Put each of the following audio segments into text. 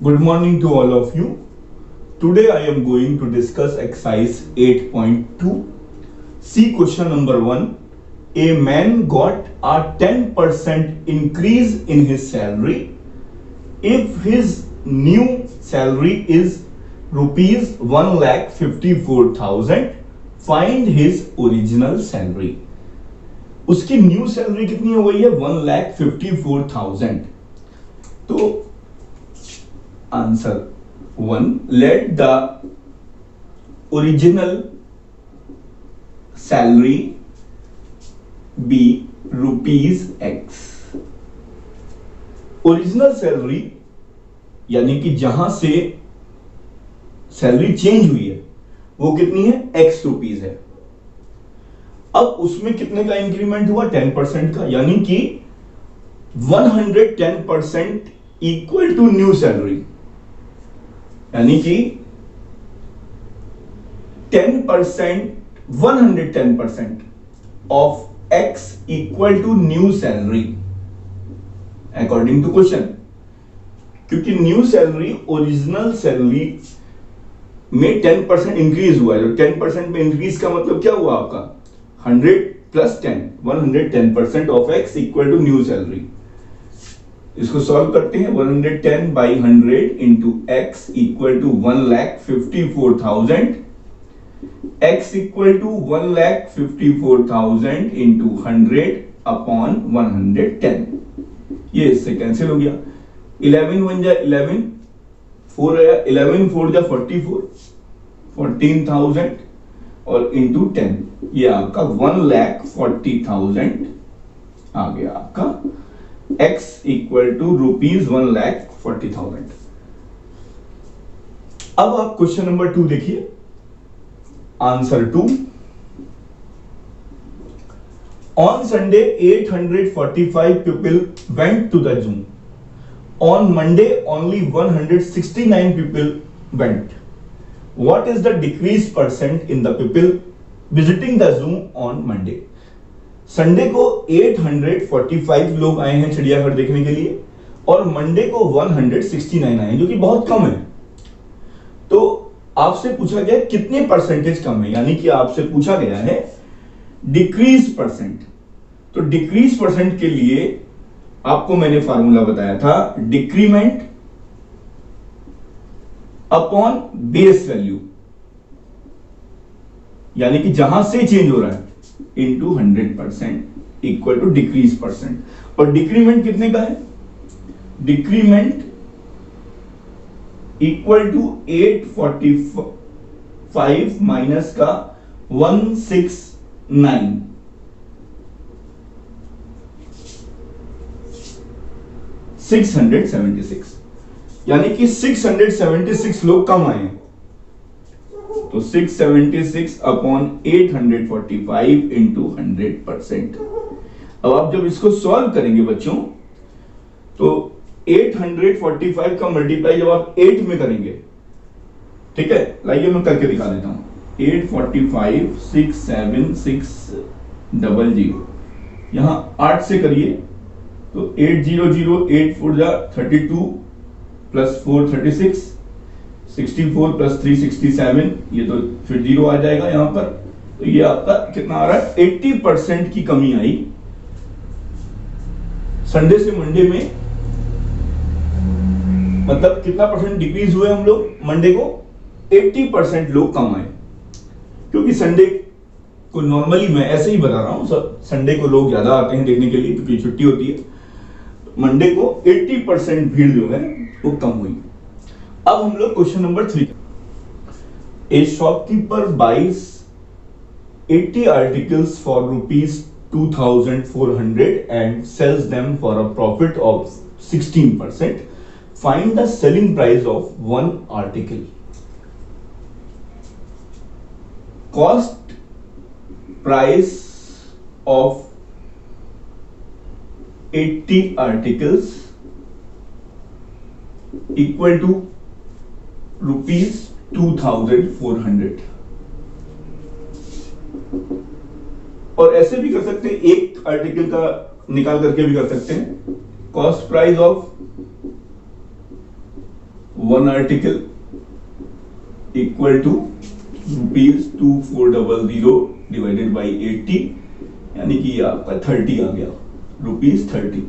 Good morning to all of you. Today I am going to discuss exercise 8.2. See question number 1. A man got a 10% increase in his salary. If his new salary is rupees 1,54,000, find his original salary. उसकी new salary कितनी हो गई है 1,54,000. तो answer 1, let the original salary be rupees x. Original salary यानी कि जहां से सैलरी चेंज हुई है वो कितनी है एक्स रुपीज है. अब उसमें कितने का इंक्रीमेंट हुआ 10% का, यानी कि 110% इक्वल टू न्यू सैलरी, यानी कि 10% 110% of x equal to new salary according to question. क्योंकि न्यू सैलरी ओरिजिनल सैलरी में 10% इंक्रीज हुआ है. तो 10% में इंक्रीज का मतलब क्या हुआ आपका 100 plus 10 110% of x equal to new salary. इसको सॉल्व करते हैं. 110 by 100 into x equal to 1,54,000. X equal to 1,54,000 into 100 upon 110. ये इससे कैंसिल हो गया. 11 1 जा 11, 4 आया, 11 4 जा 44, 14,000 और इंटू 10. ये आपका 1,40,000 आ गया आपका. x equal to rupees 1,40,000. अब आप क्वेश्चन नंबर 2 देखिए. Answer 2. On Sunday 845 people went to the zoo. On Monday only 169 people went. What is the decrease percent in the people visiting the zoo on Monday? Sunday को 845 लोग आए हैं चिड़ियाघर देखने के लिए और मंडे को 169 आए हैं, जो कि बहुत कम है. तो आपसे पूछा गया कितने परसेंटेज कम है, यानी कि आपसे पूछा गया है डिक्रीज परसेंट. तो डिक्रीज परसेंट के लिए आपको मैंने फार्मूला बताया था डिक्रीमेंट अपॉन बेस वैल्यू, यानी कि जहां से चेंज हो रहा है into 100% equal to decrease percent. और डिक्रीमेंट कितने का है, डिक्रीमेंट इक्वल टू 845 माइनस का 169, 676, यानी कि 676 लोग कम आए. तो 676 अपॉन 845 इंटू 100%. अब आप जब इसको सॉल्व करेंगे बच्चों तो 845 का मल्टीप्लाई जब आप 8 में करेंगे, ठीक है, लाइए मैं करके दिखा देता हूं. 845 67600, यहां 8 से करिए तो 800 8 4 जा 32 प्लस 4 36, 64 प्लस 3 67, ये तो फिर 0 आ जाएगा यहां पर. तो ये आपका कितना आ रहा है 80% की कमी आई संडे से मंडे में. मतलब कितना परसेंट डिक्रीज हुए हम लोग मंडे को 80% लोग कम आए. क्योंकि संडे को नॉर्मली मैं ऐसे ही बता रहा हूं, संडे को लोग ज्यादा आते हैं देखने के लिए क्योंकि छुट्टी होती है. मंडे को 80% भीड़ जो है वो कम हुई. अब हम लोग question number 3. A shopkeeper buys 80 articles for rupees 2,400 and sells them for a profit of 16%. Find the selling price of one article. Cost price of 80 articles equal to rupees 2,400. और ऐसे भी कर सकते हैं, एक आर्टिकल का निकाल करके भी कर सकते हैं. Cost price of one article equal to ₹2400 divided by 80, यानी कि आपका 30 आ गया, ₹30।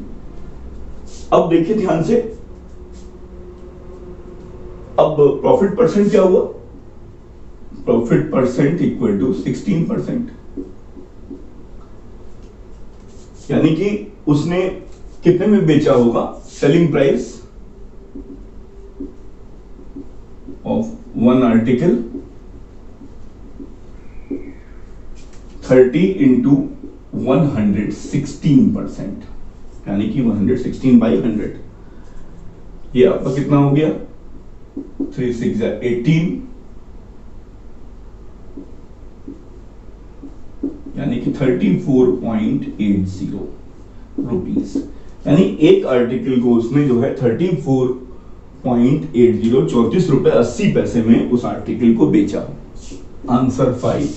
अब देखिए ध्यान से, अब प्रॉफिट परसेंट क्या हुआ? प्रॉफिट परसेंट इक्वल टू 16%, यानी कि उसने कितने में बेचा होगा? Selling price of one article 30 into 116%, यानी कि 116 बाई 100, ये आपका कितना हो गया? 3 6 18, यानी कि 34.80 रुपीस, यानी एक आर्टिकल को उसने जो है 34.80 ₹34.80 में उस आर्टिकल को बेचा। Answer 5,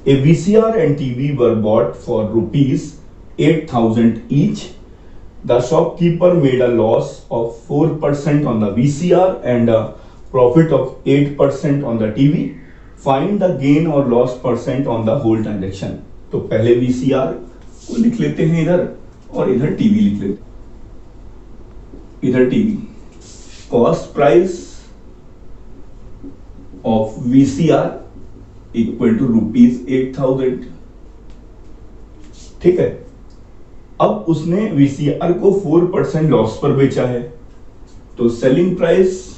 A VCR and TV were bought for ₹8,000 each. The shopkeeper made a loss of 4% on the VCR and a profit of 8% on the TV. Find the gain or loss percent on the whole transaction. तो पहले VCR को लिख लेते हैं इधर, और इधर TV लिख लेते हैं। इधर TV, cost price of VCR equal to ₹8,000, ठीक है। अब उसने VCR को 4% लॉस पर बेचा है, तो selling price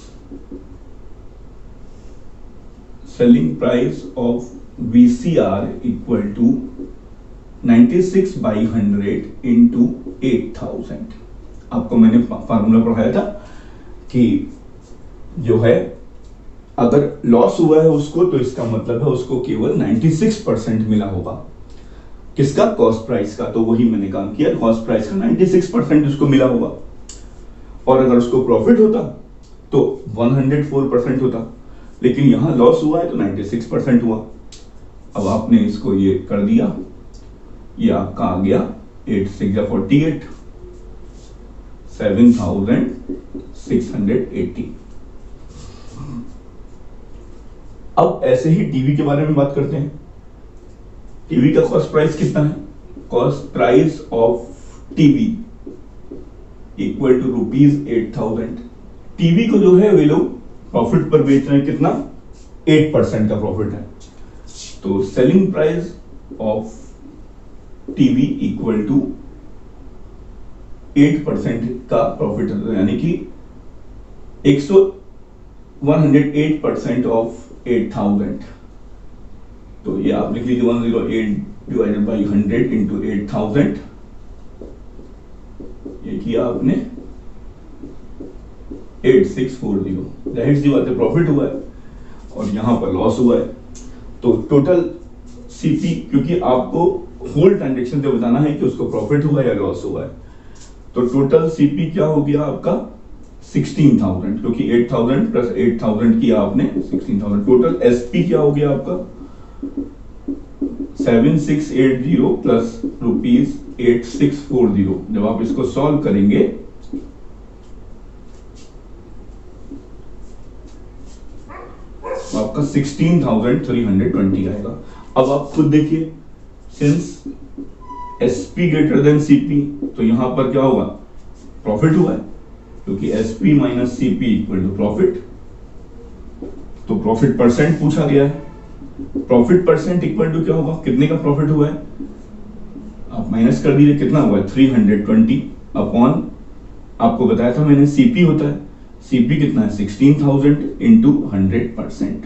of VCR equal to 96/100 into 8,000। आपको मैंने फार्मूला पढ़ाया था कि जो है अगर लॉस हुआ है उसको, तो इसका मतलब है उसको केवल 96% मिला होगा। किसका? कॉस्ट प्राइस का। तो वही मैंने काम किया, कॉस्ट प्राइस का 96% उसको मिला होगा, और अगर उसको प्रॉफिट होता तो 104% होता, लेकिन यहां लॉस हुआ है तो 96% हुआ। अब आपने इसको ये कर दिया, ये आपका आ गया 8 6 48, 7,680। अब ऐसे ही टीवी के बारे में बात करते हैं। टीवी का कॉस्ट प्राइस कितना है? Cost price of TV equal to ₹8,000। TV को जो है वे लोग प्रॉफिट पर बेच रहे हैं, कितना? 8% का प्रॉफिट है। तो selling price of TV equal to 8% का प्रॉफिट, यानी कि 108% ऑफ 8,000। तो ये आप लिख लीजिए 108 डिवाइडेड बाई 100 इंटू 8,000, ये किया आपने 8640। जाहिर सी बात है प्रॉफिट हुआ है और यहां पर लॉस हुआ है। तो टोटल सीपी, क्योंकि आपको होल ट्रांजेक्शन से बताना है कि उसको प्रॉफिट हुआ या लॉस हुआ है, तो टोटल सीपी क्या हो गया आपका? 16,000, क्योंकि 8,000 प्लस 8,000 किया आपने 16,000। टोटल एसपी क्या हो गया आपका? 7680 प्लस ₹8640। जब आप इसको सॉल्व करेंगे तो आपका 16,320 आएगा। अब आप खुद देखिए, since SP greater than CP, तो यहां पर क्या होगा? प्रॉफिट हुआ है, क्योंकि SP minus CP equal to profit. तो प्रॉफिट परसेंट पूछा गया है, प्रॉफिट परसेंट इक्वल टू क्या होगा? कितने का प्रॉफिट हुआ है आप माइनस कर दीजिए, कितना हुआ है? 320 अपॉन, आपको बताया था मैंने सीपी होता है, सीपी कितना है? 16,000 इंटू 100%।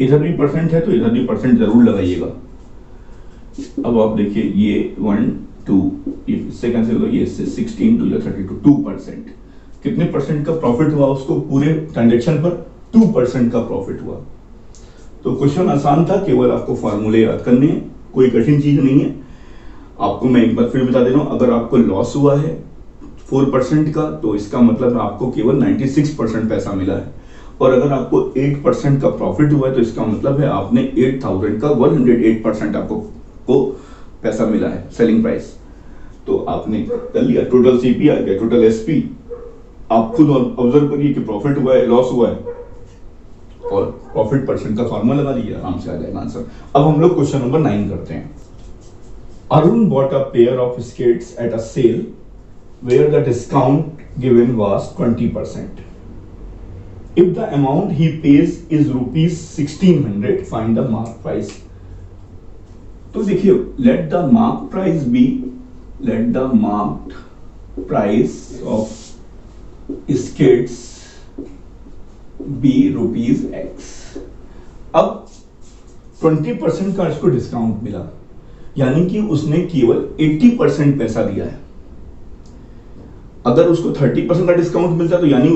इधर भी परसेंट है तो इधर भी परसेंट जरूर लगाइएगा। अब आप देखिए ये 1 2 इससे कैंसिल हो, ये इससे 16 2 32, 2%। कितने परसेंट का प्रॉफिट हुआ उसको? पूरे ट्रांजेक्शन पर 2% का प्रॉफिट हुआ। तो क्वेश्चन आसान था, केवल आपको फॉर्मूले याद करने हैं, कोई कठिन चीज नहीं है। आपको मैं एक बार फिर बता दे रहा हूं, अगर आपको लॉस हुआ है 4% का, तो इसका मतलब आपको केवल 96% पैसा मिला है, और अगर आपको 8% का प्रॉफिट हुआ है तो इसका मतलब है आपने 8,000 का 108% आपको पैसा मिला है, सेलिंग प्राइस। तो आपने कर लिया, टोटल सीपी आ गया, टोटल एसपी आप खुद ऑब्जर्व करिए कि प्रॉफिट हुआ है, लॉस हुआ है, और प्रॉफिट परसेंट का फॉर्मूला लगा लीजिए, आराम से आ जाएगा आंसर। अब हम लोग क्वेश्चन नंबर 9 करते हैं। Arun bought a pair of skates at a sale where the discount given was 20%. If the amount he pays is rupees 1600, find the mark price. तो देखिए, let the mark price of skates be rupees X. अब 20% का इसको discount मिला, यानी कि उसने केवल 80% पैसा दिया है। अगर उसको 30% का डिस्काउंट मिलता तो यानी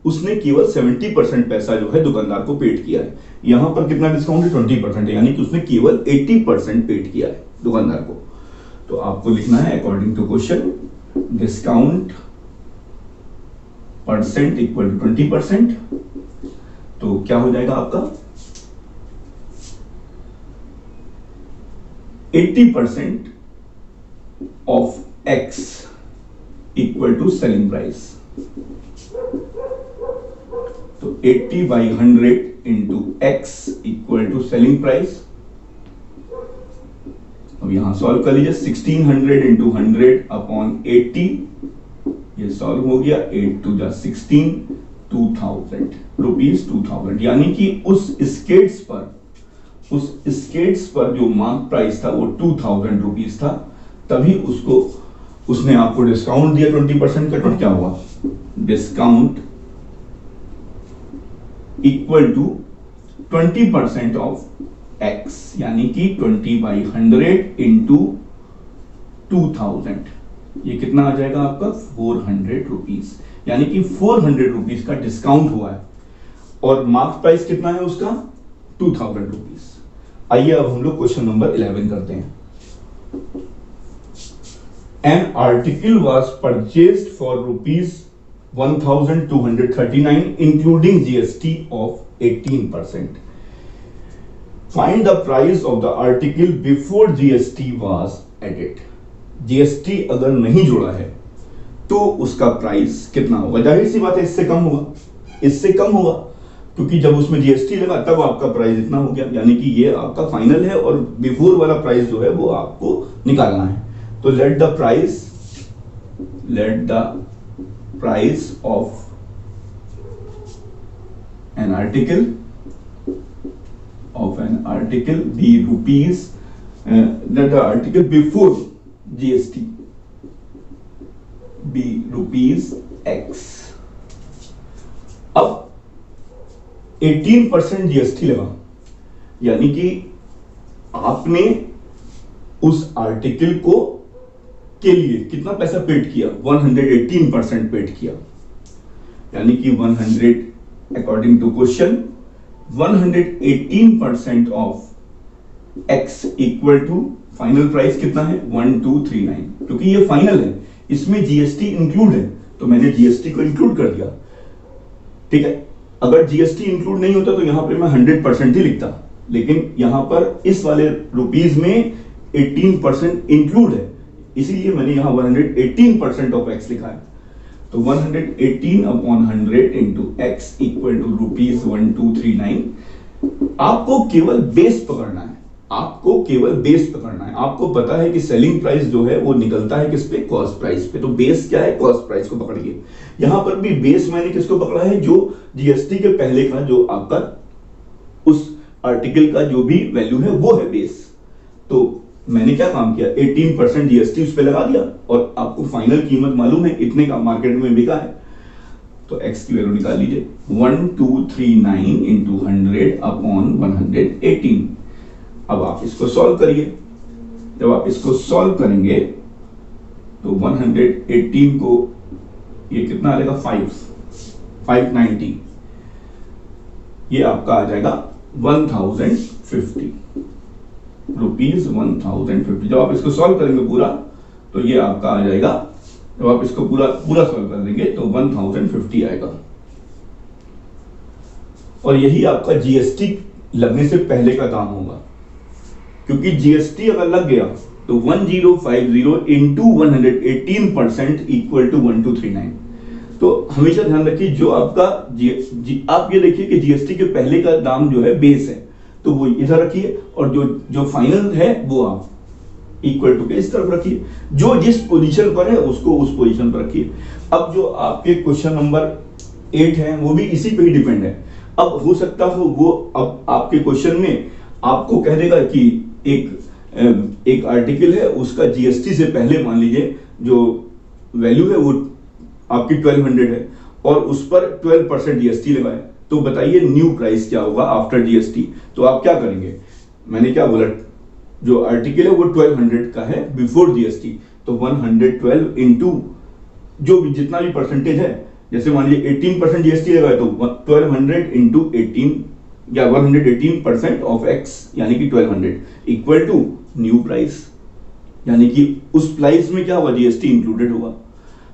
उसने केवल 70% पैसा जो है दुकानदार को पेड किया है। यहां पर कितना डिस्काउंट है? 20% है, यानी कि उसने केवल 80% पेड किया है दुकानदार को। तो आपको लिखना है according to question, discount percent equal to 20%। तो क्या हो जाएगा आपका? 80% of X equal to selling price. तो 80 by 100 into X equal to selling price. अब यहां सॉल्व कर लीजिए, 1600 into 100 upon 80, ये सॉल्व हो गया, 8 to the 16, 2000 रुपीज 2000, यानी कि उस स्केट्स पर जो मार्क प्राइस था वो 2000 रुपीज था, तभी उसने आपको डिस्काउंट दिया 20% का। तो क्या हुआ? Discount equal to 20% of X, यानी कि 20 by 100 इंटू 2000, ये कितना आ जाएगा आपका? 400 रुपीज, यानी कि 400 रुपीज का डिस्काउंट हुआ है, और मार्क प्राइस कितना है उसका? 2000 रुपीज। आइए अब हम लोग क्वेश्चन नंबर 11 करते हैं। An article was purchased for rupees 1239 including GST of 18%. Find the price of the article before GST was added. GST अगर नहीं जुड़ा है तो उसका प्राइस कितना होगा? जाहिर सी बात है, इससे कम होगा, क्योंकि जब उसमें जीएसटी लगा तब आपका प्राइस इतना हो गया, यानी कि ये आपका फाइनल है, और बिफोर वाला प्राइस जो है वो आपको निकालना है। तो let the price of an article be rupees, let the article before GST be rupees x. अब 18% जीएसटी लगा, यानी कि आपने उस आर्टिकल के लिए कितना पैसा पेड किया? 118% पेड किया, यानी कि 100 according to question 118% of X equal to final price कितना है? 1239। क्योंकि ये फाइनल है, इसमें जीएसटी इंक्लूड है, तो मैंने जीएसटी को इंक्लूड कर दिया। ठीक है, अगर जीएसटी इंक्लूड नहीं होता तो यहां पे मैं 100% ही लिखता, लेकिन यहां पर इस वाले रुपीज में 18% इंक्लूड है, इसीलिए मैंने यहां 118% ऑफ एक्स लिखा है। तो 118 upon 100 into x equal to rupees 1239। आपको केवल बेस पकड़ना है, आपको पता है कि सेलिंग प्राइस जो है वो निकलता है किस पे? कॉस्ट प्राइस पे। तो बेस क्या है? कॉस्ट प्राइस को पकड़िए। यहां पर भी बेस मैंने किसको पकड़ा है? जो जीएसटी के पहले का जो आपका उस आर्टिकल का जो भी वैल्यू है वो है बेस। तो मैंने क्या काम किया? 18% जीएसटी उस पे लगा दिया, और आपको फाइनल कीमत मालूम है इतने का मार्केट में बिका है, तो एक्स की वैल्यू निकाल लीजिए, 1239 इंटू 100 अपॉन 118। अब आप इसको सॉल्व करिए। जब आप इसको सॉल्व करेंगे तो 118 को ये कितना आ जाएगा? 590, ये आपका आ जाएगा 1050 रुपीज 1050। जब आप इसको सॉल्व करेंगे पूरा तो ये आपका आ जाएगा, जब आप इसको पूरा सॉल्व कर देंगे तो 1050 आएगा। और यही आपका जीएसटी लगने से पहले का दाम होगा, क्योंकि जीएसटी अगर लग गया तो 1050 इंटू 118% इक्वल टू 1239। तो हमेशा ध्यान रखिए जो आपका आप ये देखिए कि जीएसटी के पहले का दाम जो है बेस है, तो वो इधर रखिए, और जो फाइनल है वो आप इक्वल टू के इस तरफ रखिए, जो जिस पोजीशन पर है उसको उस पोजीशन पर रखिए। अब जो आपके क्वेश्चन नंबर 8 है वो भी इसी पे ही डिपेंड है। अब हो सकता हो वो अब आपके क्वेश्चन में आपको कह देगा कि एक आर्टिकल है उसका जीएसटी से पहले मान लीजिए जो वैल्यू है वो आपकी 1200 है और उस पर 12% जीएसटी लगाए, तो बताइए न्यू प्राइस क्या होगा आफ्टर जीएसटी। तो आप क्या करेंगे, मैंने क्या बोला, जो आर्टिकल है वो 1200 का है बिफोर जीएसटी, तो 112 इंटू जो भी जितना भी परसेंटेज है, जैसे मान लीजिए 18% जीएसटी लगाए तो 1200 इंटू 18 या 118% ऑफ एक्स यानी कि 1200 इक्वल टू न्यू प्राइस, यानी कि उस प्राइस में क्या होगा, जीएसटी इंक्लूडेड होगा।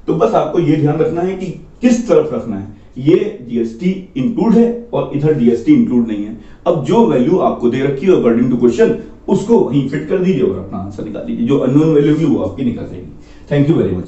तो बस आपको ये ध्यान रखना है कि किस तरफ रखना है, ये जीएसटी इंक्लूड है और इधर जीएसटी इंक्लूड नहीं है। अब जो वैल्यू आपको दे रखी है अकॉर्डिंग टू क्वेश्चन उसको वहीं फिट कर दीजिए और अपना आंसर निकाल लीजिए, जो अननोन वैल्यू होगी वो आपकी निकल जाएगी। Thank you very much.